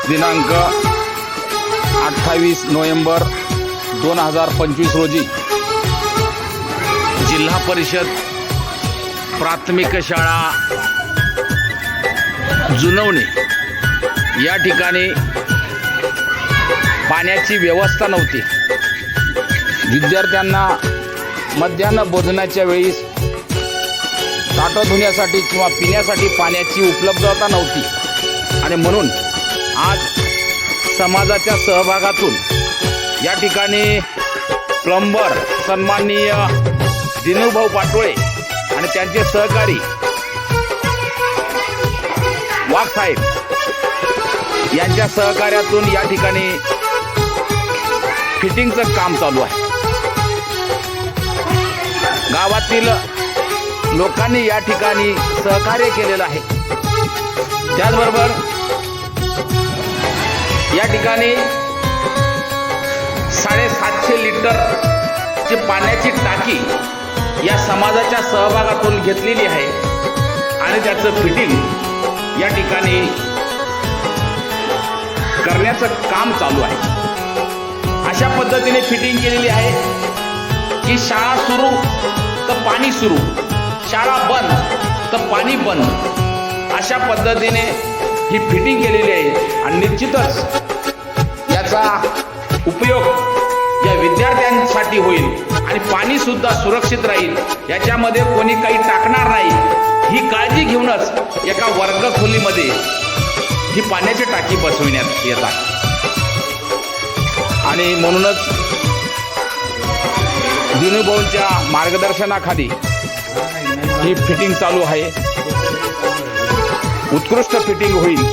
दिनांक 28 नोव्हेंबर 2025 रोजी जिल्हा परिषद प्राथमिक शाळा जुनवणे या ठिकाणी पाण्याची व्यवस्था नव्हती। विद्यार्थ्यांना मध्यान्ह भोजनाच्या वेळी ताटं धुण्यासाठी किंवा पिण्यासाठी पाण्याची उपलब्धता नव्हती आणि म्हणून आज समाजाच्या सहभागातून या ठिकाणी प्लंबर सन्माननीय दिनूभाऊ पाटोळे आणि त्यांचे सहकारी वाघ साहेब यांच्या सहकार्यातून या ठिकाणी फिटिंगचं काम चालू आहे। गावातील लोकांनी या ठिकाणी सहकार्य केलेलं आहे। त्याचबरोबर या ठिकाणी 750 लिटरची पाण्याची टाकी या समाजाच्या सहभागातून घेतलेली आहे आणि त्याचं फिटिंग या ठिकाणी करण्याचं काम चालू आहे। अशा पद्धतीने फिटिंग केलेली आहे की शाळा सुरू तर पाणी सुरू, शाळा बंद तर पाणी बंद, अशा पद्धतीने ही फिटिंग केलेली आहे आणि निश्चितच याचा उपयोग या विद्यार्थ्यांसाठी होईल आणि पाणी सुद्धा सुरक्षित राहील, याच्यामध्ये कोणी काही टाकणार नाही ही काळजी घेऊनच एका वर्गखोलीमध्ये ही पाण्याची टाकी बसविण्यात येत आहे आणि म्हणूनच दिनूभाऊंच्या मार्गदर्शनाखाली ही फिटिंग चालू आहे। उत्कृष्ट फिटिंग होईल